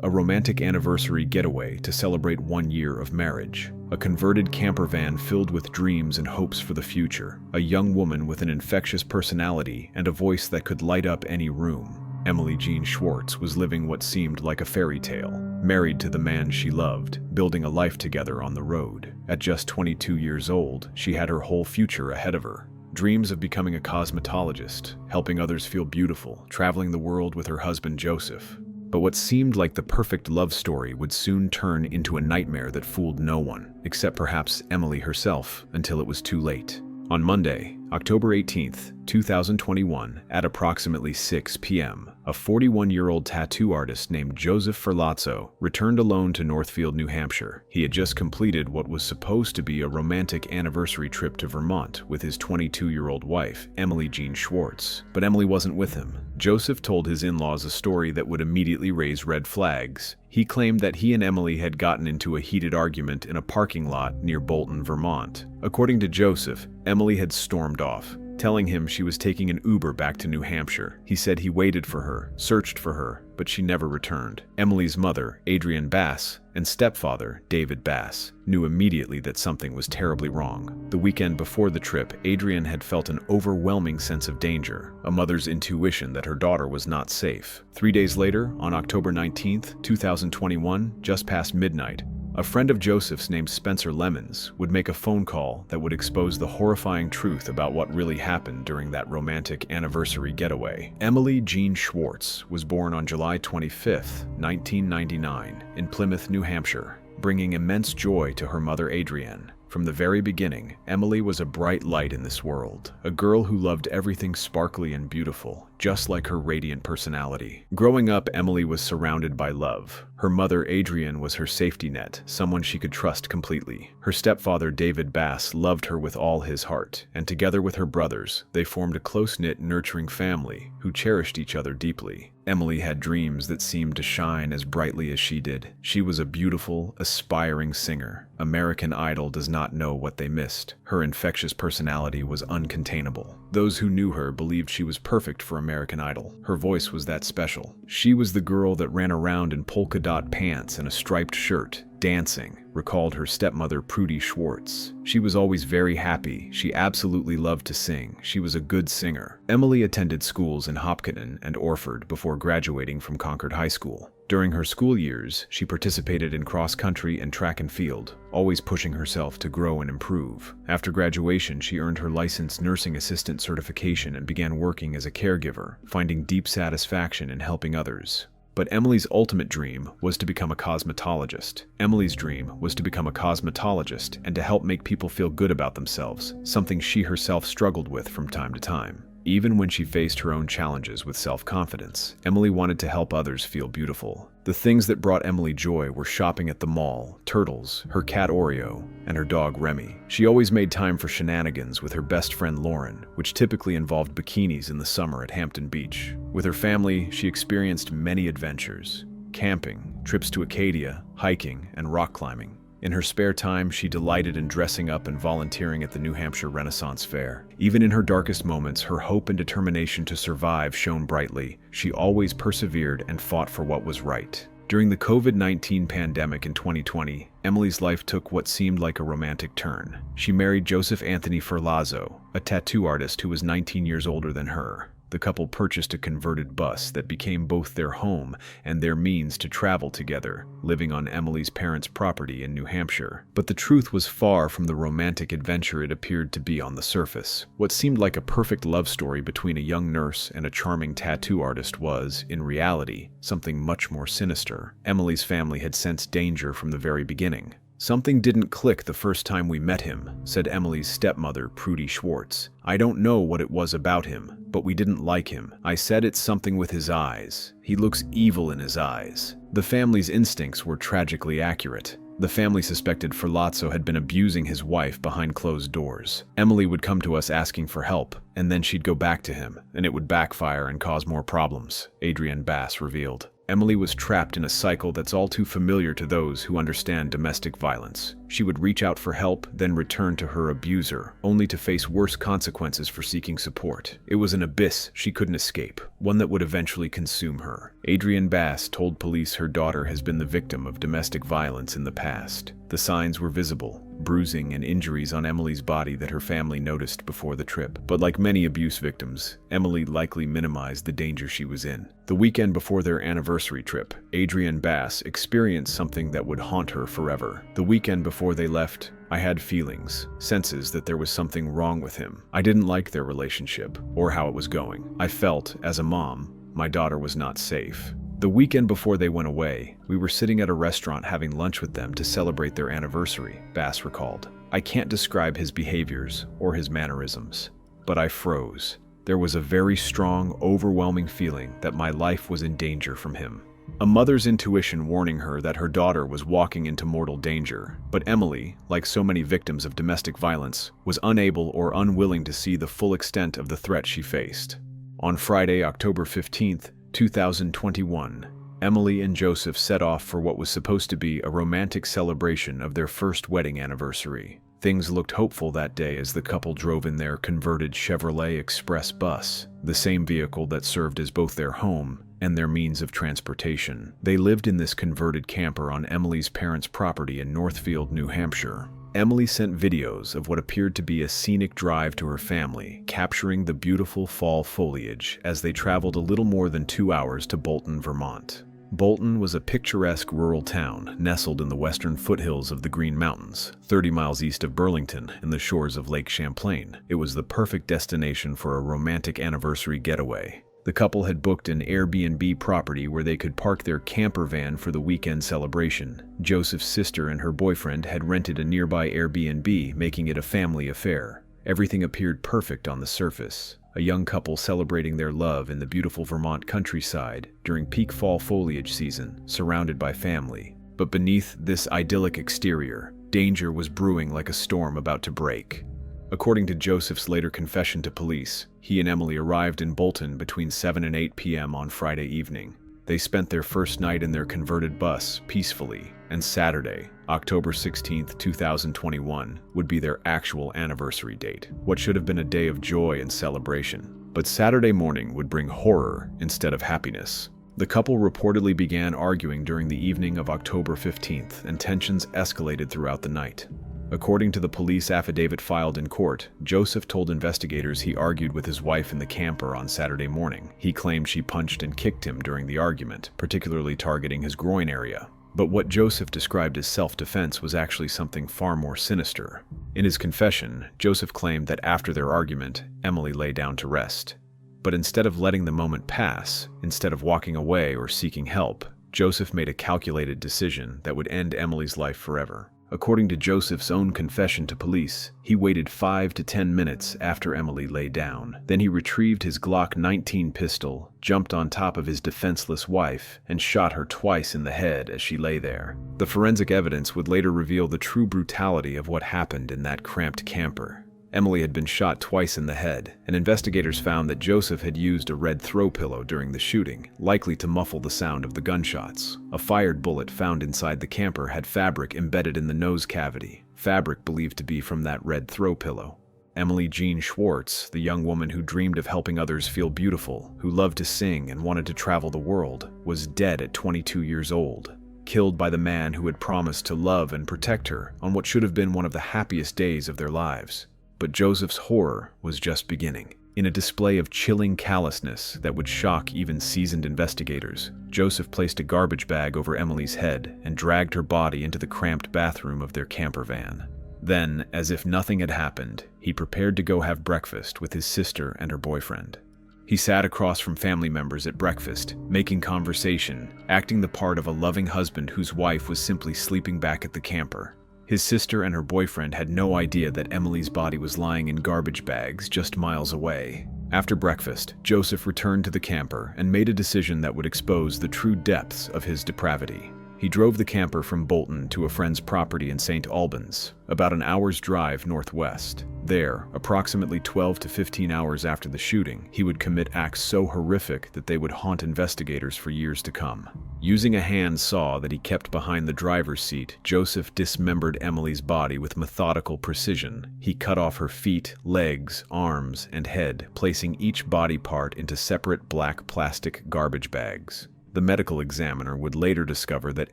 a romantic anniversary getaway to celebrate 1 year of marriage. A converted camper van filled with dreams and hopes for the future. A young woman with an infectious personality and a voice that could light up any room. Emily Jean Schwarz was living what seemed like a fairy tale, married to the man she loved, building a life together on the road. At just 22 years old, she had her whole future ahead of her. Dreams of becoming a cosmetologist, helping others feel beautiful, traveling the world with her husband Joseph. But what seemed like the perfect love story would soon turn into a nightmare that fooled no one, except perhaps Emily herself, until it was too late. On Monday, October 18th, 2021, at approximately 6 p.m., a 41-year-old tattoo artist named Joseph Ferlazzo returned alone to Northfield, New Hampshire. He had just completed what was supposed to be a romantic anniversary trip to Vermont with his 22-year-old wife, Emily Jean Schwarz. But Emily wasn't with him. Joseph told his in-laws a story that would immediately raise red flags. He claimed that he and Emily had gotten into a heated argument in a parking lot near Bolton, Vermont. According to Joseph, Emily had stormed off, telling him she was taking an Uber back to New Hampshire. He said he waited for her, searched for her, but she never returned. Emily's mother, Adrienne Bass, and stepfather, David Bass, knew immediately that something was terribly wrong. The weekend before the trip, Adrienne had felt an overwhelming sense of danger, a mother's intuition that her daughter was not safe. 3 days later, on October 19th, 2021, just past midnight, a friend of Joseph's named Spencer Lemons would make a phone call that would expose the horrifying truth about what really happened during that romantic anniversary getaway. Emily Jean Schwarz was born on July 25th, 1999, in Plymouth, New Hampshire, bringing immense joy to her mother Adrienne. From the very beginning, Emily was a bright light in this world, a girl who loved everything sparkly and beautiful, just like her radiant personality. Growing up, Emily was surrounded by love. Her mother, Adrienne, was her safety net, someone she could trust completely. Her stepfather, David Bass, loved her with all his heart, and together with her brothers, they formed a close-knit, nurturing family who cherished each other deeply. Emily had dreams that seemed to shine as brightly as she did. She was a beautiful, aspiring singer. American Idol does not know what they missed. Her infectious personality was uncontainable. Those who knew her believed she was perfect for American Idol. Her voice was that special. She was the girl that ran around in polka dot pants and a striped shirt, dancing, recalled her stepmother Prudy Schwartz. She was always very happy. She absolutely loved to sing. She was a good singer. Emily attended schools in Hopkinton and Orford before graduating from Concord High School. During her school years, she participated in cross-country and track and field, always pushing herself to grow and improve. After graduation, she earned her licensed nursing assistant certification and began working as a caregiver, finding deep satisfaction in helping others. But Emily's ultimate dream was to become a cosmetologist. Emily's dream was to become a cosmetologist and to help make people feel good about themselves, something she herself struggled with from time to time. Even when she faced her own challenges with self-confidence, Emily wanted to help others feel beautiful. The things that brought Emily joy were shopping at the mall, turtles, her cat Oreo, and her dog Remy. She always made time for shenanigans with her best friend Lauren, which typically involved bikinis in the summer at Hampton Beach. With her family, she experienced many adventures: camping, trips to Acadia, hiking, and rock climbing. In her spare time, she delighted in dressing up and volunteering at the New Hampshire Renaissance Fair. Even in her darkest moments, her hope and determination to survive shone brightly. She always persevered and fought for what was right. During the COVID-19 pandemic in 2020, Emily's life took what seemed like a romantic turn. She married Joseph Anthony Ferlazzo, a tattoo artist who was 19 years older than her. The couple purchased a converted bus that became both their home and their means to travel together, living on Emily's parents' property in New Hampshire. But the truth was far from the romantic adventure it appeared to be on the surface. What seemed like a perfect love story between a young nurse and a charming tattoo artist was, in reality, something much more sinister. Emily's family had sensed danger from the very beginning. "Something didn't click the first time we met him," said Emily's stepmother, Prudy Schwartz. "I don't know what it was about him, but we didn't like him. I said it's something with his eyes. He looks evil in his eyes." The family's instincts were tragically accurate. The family suspected Ferlazzo had been abusing his wife behind closed doors. Emily would come to us asking for help, and then she'd go back to him, and it would backfire and cause more problems, Adrienne Bass revealed. Emily was trapped in a cycle that's all too familiar to those who understand domestic violence. She would reach out for help, then return to her abuser, only to face worse consequences for seeking support. It was an abyss she couldn't escape, one that would eventually consume her. Adrienne Bass told police her daughter has been the victim of domestic violence in the past. The signs were visible: bruising and injuries on Emily's body that her family noticed before the trip. But like many abuse victims, Emily likely minimized the danger she was in. The weekend before their anniversary trip, Adrienne Bass experienced something that would haunt her forever. The weekend before they left, I had feelings, senses that there was something wrong with him. I didn't like their relationship or how it was going. I felt, as a mom, my daughter was not safe. The weekend before they went away, we were sitting at a restaurant having lunch with them to celebrate their anniversary, Bass recalled. I can't describe his behaviors or his mannerisms, but I froze. There was a very strong, overwhelming feeling that my life was in danger from him. A mother's intuition warning her that her daughter was walking into mortal danger, but Emily, like so many victims of domestic violence, was unable or unwilling to see the full extent of the threat she faced. On Friday, October 15th, 2021, Emily and Joseph set off for what was supposed to be a romantic celebration of their first wedding anniversary. Things looked hopeful that day as the couple drove in their converted Chevrolet Express bus, the same vehicle that served as both their home and their means of transportation. They lived in this converted camper on Emily's parents' property in Northfield, New Hampshire. Emily sent videos of what appeared to be a scenic drive to her family, capturing the beautiful fall foliage as they traveled a little more than 2 hours to Bolton, Vermont. Bolton was a picturesque rural town nestled in the western foothills of the Green Mountains, 30 miles east of Burlington and the shores of Lake Champlain. It was the perfect destination for a romantic anniversary getaway. The couple had booked an Airbnb property where they could park their camper van for the weekend celebration. Joseph's sister and her boyfriend had rented a nearby Airbnb, making it a family affair. Everything appeared perfect on the surface. A young couple celebrating their love in the beautiful Vermont countryside during peak fall foliage season, surrounded by family. But beneath this idyllic exterior, danger was brewing like a storm about to break. According to Joseph's later confession to police, he and Emily arrived in Bolton between 7 and 8 p.m. on Friday evening. They spent their first night in their converted bus peacefully, and Saturday, October 16, 2021, would be their actual anniversary date, what should have been a day of joy and celebration. But Saturday morning would bring horror instead of happiness. The couple reportedly began arguing during the evening of October 15th, and tensions escalated throughout the night. According to the police affidavit filed in court, Joseph told investigators he argued with his wife in the camper on Saturday morning. He claimed she punched and kicked him during the argument, particularly targeting his groin area. But what Joseph described as self-defense was actually something far more sinister. In his confession, Joseph claimed that after their argument, Emily lay down to rest. But instead of letting the moment pass, instead of walking away or seeking help, Joseph made a calculated decision that would end Emily's life forever. According to Joseph's own confession to police, he waited 5 to 10 minutes after Emily lay down. Then he retrieved his Glock 19 pistol, jumped on top of his defenseless wife, and shot her twice in the head as she lay there. The forensic evidence would later reveal the true brutality of what happened in that cramped camper. Emily had been shot twice in the head, and investigators found that Joseph had used a red throw pillow during the shooting, likely to muffle the sound of the gunshots. A fired bullet found inside the camper had fabric embedded in the nose cavity, fabric believed to be from that red throw pillow. Emily Jean Schwarz, the young woman who dreamed of helping others feel beautiful, who loved to sing and wanted to travel the world, was dead at 22 years old, killed by the man who had promised to love and protect her on what should have been one of the happiest days of their lives. But Joseph's horror was just beginning. In a display of chilling callousness that would shock even seasoned investigators, Joseph placed a garbage bag over Emily's head and dragged her body into the cramped bathroom of their camper van. Then, as if nothing had happened, he prepared to go have breakfast with his sister and her boyfriend. He sat across from family members at breakfast, making conversation, acting the part of a loving husband whose wife was simply sleeping back at the camper. His sister and her boyfriend had no idea that Emily's body was lying in garbage bags just miles away. After breakfast, Joseph returned to the camper and made a decision that would expose the true depths of his depravity. He drove the camper from Bolton to a friend's property in St. Albans, about an hour's drive northwest. There, approximately 12 to 15 hours after the shooting, he would commit acts so horrific that they would haunt investigators for years to come. Using a hand saw that he kept behind the driver's seat, Joseph dismembered Emily's body with methodical precision. He cut off her feet, legs, arms, and head, placing each body part into separate black plastic garbage bags. The medical examiner would later discover that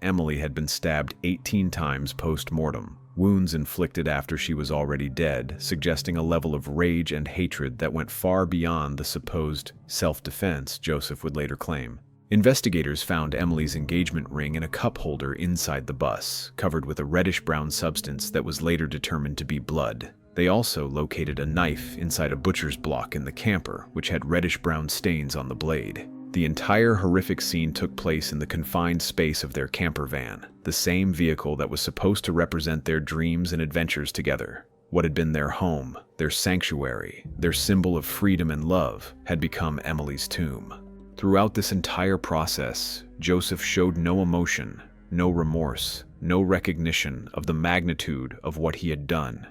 Emily had been stabbed 18 times post-mortem, wounds inflicted after she was already dead, suggesting a level of rage and hatred that went far beyond the supposed self-defense Joseph would later claim. Investigators found Emily's engagement ring in a cup holder inside the bus, covered with a reddish-brown substance that was later determined to be blood. They also located a knife inside a butcher's block in the camper, which had reddish-brown stains on the blade. The entire horrific scene took place in the confined space of their camper van, the same vehicle that was supposed to represent their dreams and adventures together. What had been their home, their sanctuary, their symbol of freedom and love, had become Emily's tomb. Throughout this entire process, Joseph showed no emotion, no remorse, no recognition of the magnitude of what he had done.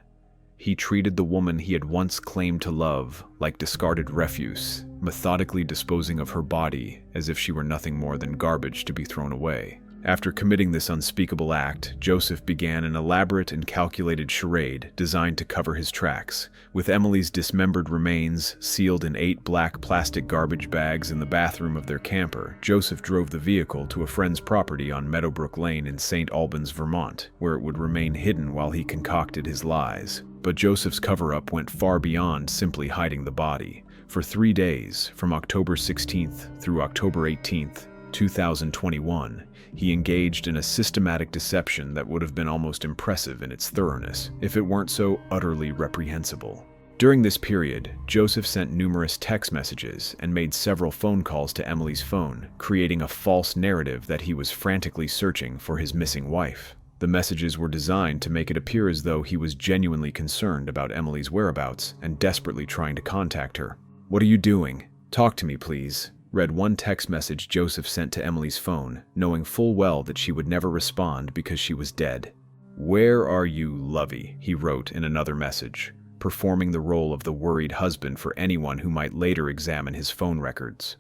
He treated the woman he had once claimed to love like discarded refuse, methodically disposing of her body as if she were nothing more than garbage to be thrown away. After committing this unspeakable act, Joseph began an elaborate and calculated charade designed to cover his tracks. With Emily's dismembered remains sealed in 8 black plastic garbage bags in the bathroom of their camper, Joseph drove the vehicle to a friend's property on Meadowbrook Lane in St. Albans, Vermont, where it would remain hidden while he concocted his lies. But Joseph's cover-up went far beyond simply hiding the body. For 3 days, from October 16th through October 18th, 2021, he engaged in a systematic deception that would have been almost impressive in its thoroughness, if it weren't so utterly reprehensible. During this period, Joseph sent numerous text messages and made several phone calls to Emily's phone, creating a false narrative that he was frantically searching for his missing wife. The messages were designed to make it appear as though he was genuinely concerned about Emily's whereabouts and desperately trying to contact her. "What are you doing? Talk to me, please," read one text message Joseph sent to Emily's phone, knowing full well that she would never respond because she was dead. "Where are you, lovey?" he wrote in another message, performing the role of the worried husband for anyone who might later examine his phone records.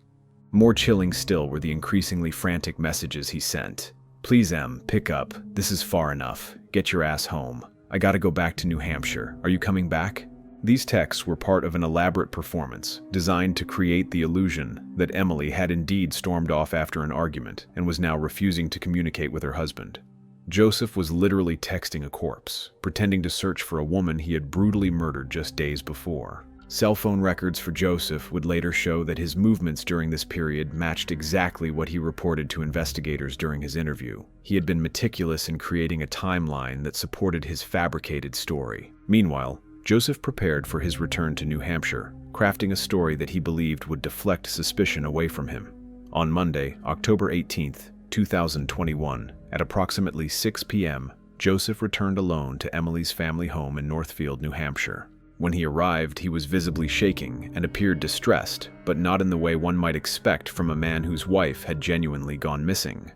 More chilling still were the increasingly frantic messages he sent. "Please, Em, pick up. This is far enough. Get your ass home. I gotta go back to New Hampshire. Are you coming back?" These texts were part of an elaborate performance designed to create the illusion that Emily had indeed stormed off after an argument and was now refusing to communicate with her husband. Joseph was literally texting a corpse, pretending to search for a woman he had brutally murdered just days before. Cell phone records for Joseph would later show that his movements during this period matched exactly what he reported to investigators during his interview. He had been meticulous in creating a timeline that supported his fabricated story. Meanwhile, Joseph prepared for his return to New Hampshire, crafting a story that he believed would deflect suspicion away from him. On Monday, October 18th, 2021, at approximately 6 p.m., Joseph returned alone to Emily's family home in Northfield, New Hampshire. When he arrived, he was visibly shaking and appeared distressed, but not in the way one might expect from a man whose wife had genuinely gone missing.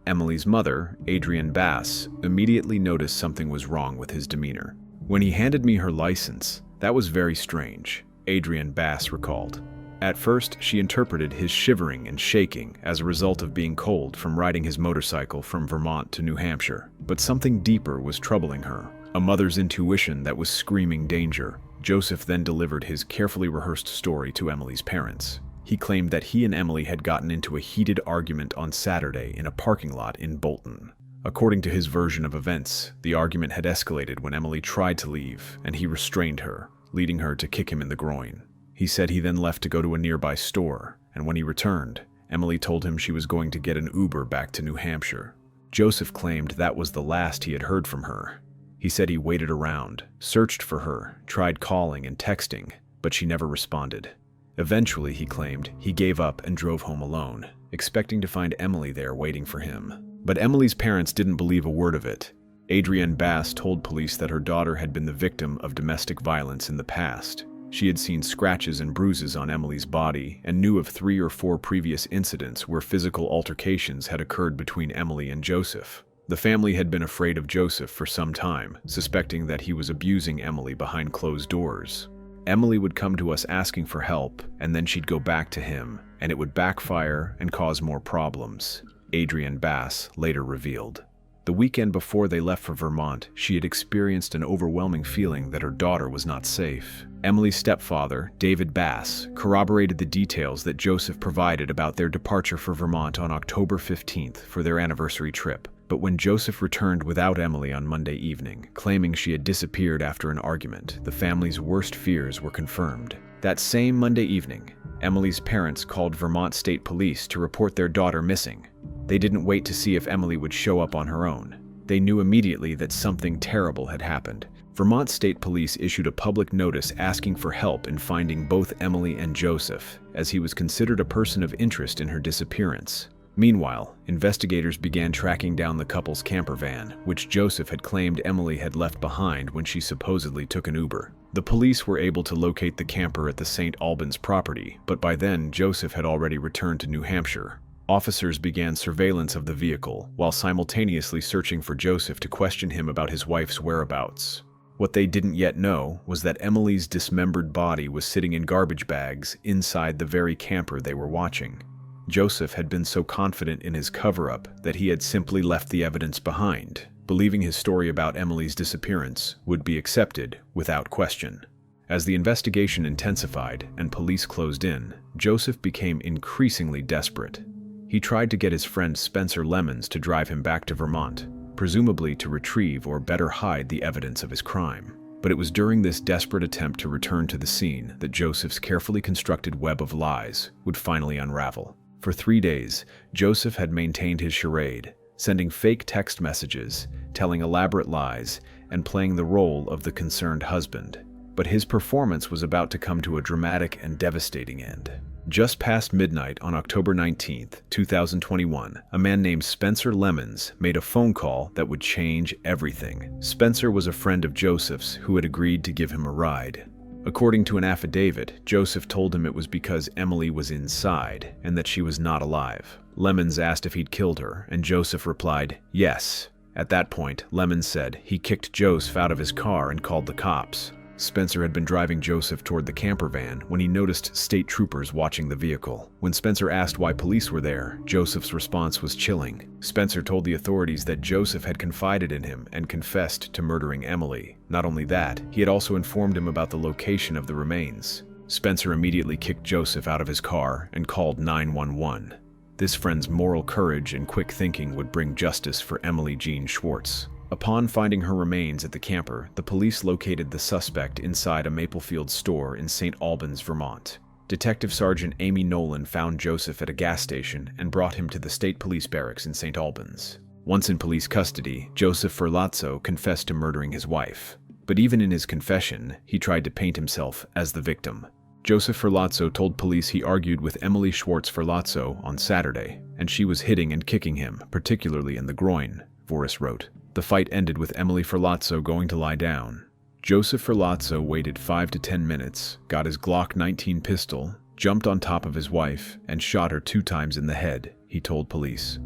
Emily's mother, Adrienne Bass, immediately noticed something was wrong with his demeanor. "When he handed me her license, that was very strange," Adrienne Bass recalled. At first, she interpreted his shivering and shaking as a result of being cold from riding his motorcycle from Vermont to New Hampshire. But something deeper was troubling her, a mother's intuition that was screaming danger. Joseph then delivered his carefully rehearsed story to Emily's parents. He claimed that he and Emily had gotten into a heated argument on Saturday in a parking lot in Bolton. According to his version of events, the argument had escalated when Emily tried to leave, and he restrained her, leading her to kick him in the groin. He said he then left to go to a nearby store, and when he returned, Emily told him she was going to get an Uber back to New Hampshire. Joseph claimed that was the last he had heard from her. He said he waited around, searched for her, tried calling and texting, but she never responded. Eventually, he claimed, he gave up and drove home alone, expecting to find Emily there waiting for him. But Emily's parents didn't believe a word of it. Adrienne Bass told police that her daughter had been the victim of domestic violence in the past. She had seen scratches and bruises on Emily's body and knew of 3 or 4 previous incidents where physical altercations had occurred between Emily and Joseph. The family had been afraid of Joseph for some time, suspecting that he was abusing Emily behind closed doors. Emily would come to us asking for help, and then she'd go back to him, and it would backfire and cause more problems, Adrienne Bass later revealed. The weekend before they left for Vermont, she had experienced an overwhelming feeling that her daughter was not safe. Emily's stepfather, David Bass, corroborated the details that Joseph provided about their departure for Vermont on October 15th for their anniversary trip. But when Joseph returned without Emily on Monday evening, claiming she had disappeared after an argument, the family's worst fears were confirmed. That same Monday evening, Emily's parents called Vermont State Police to report their daughter missing. They didn't wait to see if Emily would show up on her own. They knew immediately that something terrible had happened. Vermont State Police issued a public notice asking for help in finding both Emily and Joseph, as he was considered a person of interest in her disappearance. Meanwhile, investigators began tracking down the couple's camper van, which Joseph had claimed Emily had left behind when she supposedly took an Uber. The police were able to locate the camper at the St. Albans property, but by then Joseph had already returned to New Hampshire. Officers began surveillance of the vehicle, while simultaneously searching for Joseph to question him about his wife's whereabouts. What they didn't yet know was that Emily's dismembered body was sitting in garbage bags inside the very camper they were watching. Joseph had been so confident in his cover-up that he had simply left the evidence behind, believing his story about Emily's disappearance would be accepted without question. As the investigation intensified and police closed in, Joseph became increasingly desperate. He tried to get his friend Spencer Lemons to drive him back to Vermont, presumably to retrieve or better hide the evidence of his crime. But it was during this desperate attempt to return to the scene that Joseph's carefully constructed web of lies would finally unravel. For 3 days, Joseph had maintained his charade, sending fake text messages, telling elaborate lies, and playing the role of the concerned husband. But his performance was about to come to a dramatic and devastating end. Just past midnight on October 19, 2021, a man named Spencer Lemons made a phone call that would change everything. Spencer was a friend of Joseph's who had agreed to give him a ride. According to an affidavit, Joseph told him it was because Emily was inside and that she was not alive. Lemons asked if he'd killed her, and Joseph replied, yes. At that point, Lemons said he kicked Joseph out of his car and called the cops. Spencer had been driving Joseph toward the camper van when he noticed state troopers watching the vehicle. When Spencer asked why police were there, Joseph's response was chilling. Spencer told the authorities that Joseph had confided in him and confessed to murdering Emily. Not only that, he had also informed him about the location of the remains. Spencer immediately kicked Joseph out of his car and called 911. This friend's moral courage and quick thinking would bring justice for Emily Jean Schwarz. Upon finding her remains at the camper, the police located the suspect inside a Maplefield store in St. Albans, Vermont. Detective Sergeant Amy Nolan found Joseph at a gas station and brought him to the state police barracks in St. Albans. Once in police custody, Joseph Ferlazzo confessed to murdering his wife. But even in his confession, he tried to paint himself as the victim. Joseph Ferlazzo told police he argued with Emily Schwarz Ferlazzo on Saturday, and she was hitting and kicking him, particularly in the groin, Voris wrote. The fight ended with Emily Ferlazzo going to lie down. Joseph Ferlazzo waited 5 to 10 minutes, got his Glock 19 pistol, jumped on top of his wife, and shot her 2 times in the head, he told police.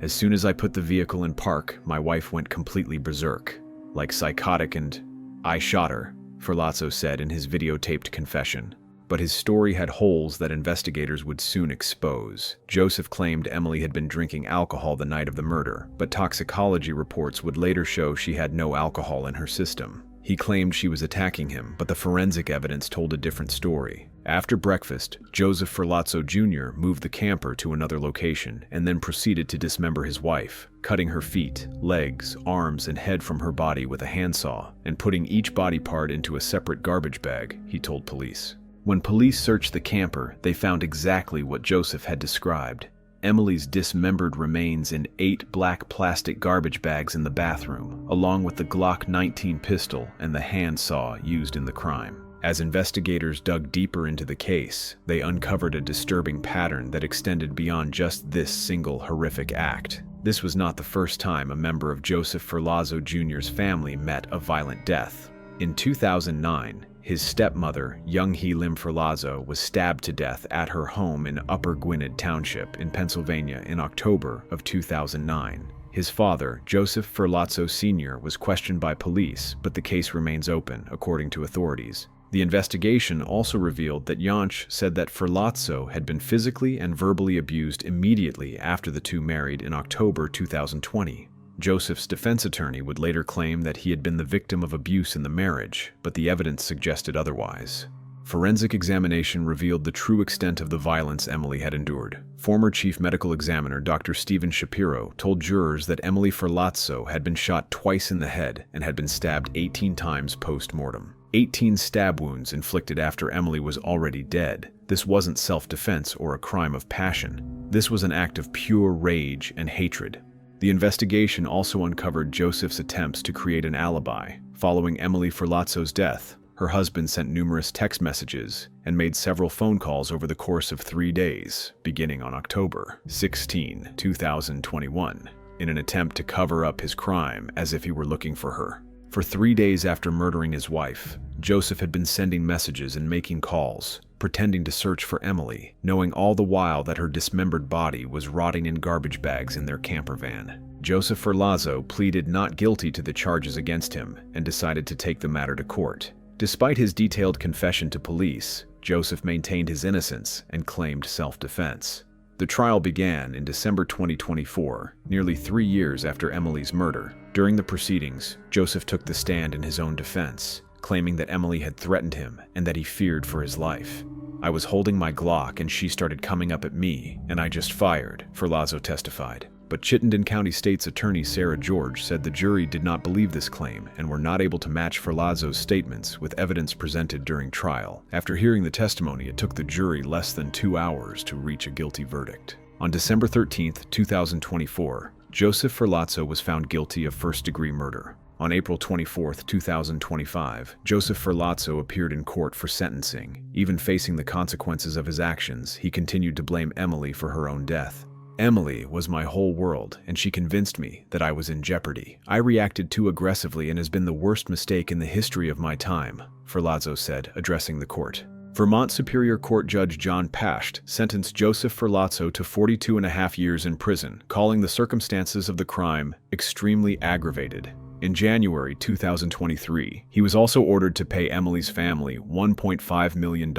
As soon as I put the vehicle in park, my wife went completely berserk, like psychotic, and I shot her, Ferlazzo said in his videotaped confession. But his story had holes that investigators would soon expose. Joseph claimed Emily had been drinking alcohol the night of the murder, but toxicology reports would later show she had no alcohol in her system. He claimed she was attacking him, but the forensic evidence told a different story. After breakfast, Joseph Ferlazzo Jr. moved the camper to another location and then proceeded to dismember his wife, cutting her feet, legs, arms, and head from her body with a handsaw and putting each body part into a separate garbage bag, he told police. When police searched the camper, they found exactly what Joseph had described. Emily's dismembered remains in 8 black plastic garbage bags in the bathroom, along with the Glock 19 pistol and the handsaw used in the crime. As investigators dug deeper into the case, they uncovered a disturbing pattern that extended beyond just this single horrific act. This was not the first time a member of Joseph Ferlazzo Jr.'s family met a violent death. In 2009, His stepmother, young Lim Ferlazzo, was stabbed to death at her home in Upper Gwynedd Township in Pennsylvania in October of 2009. His father, Joseph Ferlazzo Sr., was questioned by police, but the case remains open, according to authorities. The investigation also revealed that Jansch said that Ferlazzo had been physically and verbally abused immediately after the two married in October 2020. Joseph's defense attorney would later claim that he had been the victim of abuse in the marriage, but the evidence suggested otherwise. Forensic examination revealed the true extent of the violence Emily had endured. Former Chief Medical Examiner Dr. Stephen Shapiro told jurors that Emily Ferlazzo had been shot twice in the head and had been stabbed 18 times post-mortem. 18 stab wounds inflicted after Emily was already dead. This wasn't self-defense or a crime of passion. This was an act of pure rage and hatred. The investigation also uncovered Joseph's attempts to create an alibi. Following Emily Ferlazzo's death, her husband sent numerous text messages and made several phone calls over the course of 3 days, beginning on October 16, 2021, in an attempt to cover up his crime as if he were looking for her. For 3 days after murdering his wife, Joseph had been sending messages and making calls, pretending to search for Emily, knowing all the while that her dismembered body was rotting in garbage bags in their camper van. Joseph Ferlazzo pleaded not guilty to the charges against him and decided to take the matter to court. Despite his detailed confession to police, Joseph maintained his innocence and claimed self-defense. The trial began in December 2024, nearly 3 years after Emily's murder. During the proceedings, Joseph took the stand in his own defense, claiming that Emily had threatened him and that he feared for his life. "I was holding my Glock and she started coming up at me, and I just fired," Ferlazzo testified. But Chittenden County State's Attorney Sarah George said the jury did not believe this claim and were not able to match Ferlazzo's statements with evidence presented during trial. After hearing the testimony, it took the jury less than 2 hours to reach a guilty verdict. On December 13, 2024, Joseph Ferlazzo was found guilty of first-degree murder. On April 24, 2025, Joseph Ferlazzo appeared in court for sentencing. Even facing the consequences of his actions, he continued to blame Emily for her own death. "Emily was my whole world, and she convinced me that I was in jeopardy. I reacted too aggressively and has been the worst mistake in the history of my time," Ferlazzo said, addressing the court. Vermont Superior Court Judge John Pasht sentenced Joseph Ferlazzo to 42.5 years in prison, calling the circumstances of the crime extremely aggravated. In January 2023, he was also ordered to pay Emily's family $1.5 million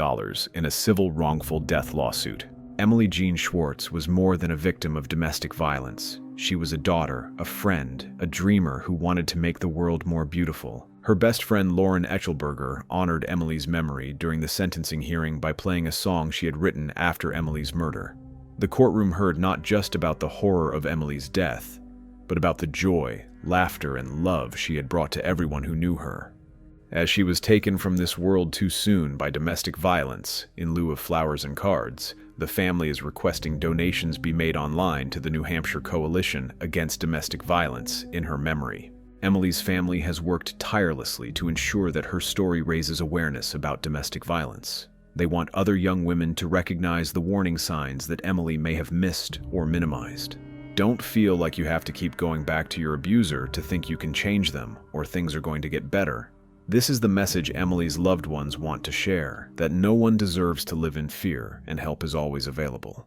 in a civil wrongful death lawsuit. Emily Jean Schwarz was more than a victim of domestic violence. She was a daughter, a friend, a dreamer who wanted to make the world more beautiful. Her best friend Lauren Echelberger honored Emily's memory during the sentencing hearing by playing a song she had written after Emily's murder. The courtroom heard not just about the horror of Emily's death, but about the joy, laughter, and love she had brought to everyone who knew her. As she was taken from this world too soon by domestic violence, in lieu of flowers and cards, the family is requesting donations be made online to the New Hampshire Coalition Against Domestic Violence in her memory. Emily's family has worked tirelessly to ensure that her story raises awareness about domestic violence. They want other young women to recognize the warning signs that Emily may have missed or minimized. Don't feel like you have to keep going back to your abuser to think you can change them or things are going to get better. This is the message Emily's loved ones want to share, that no one deserves to live in fear and help is always available.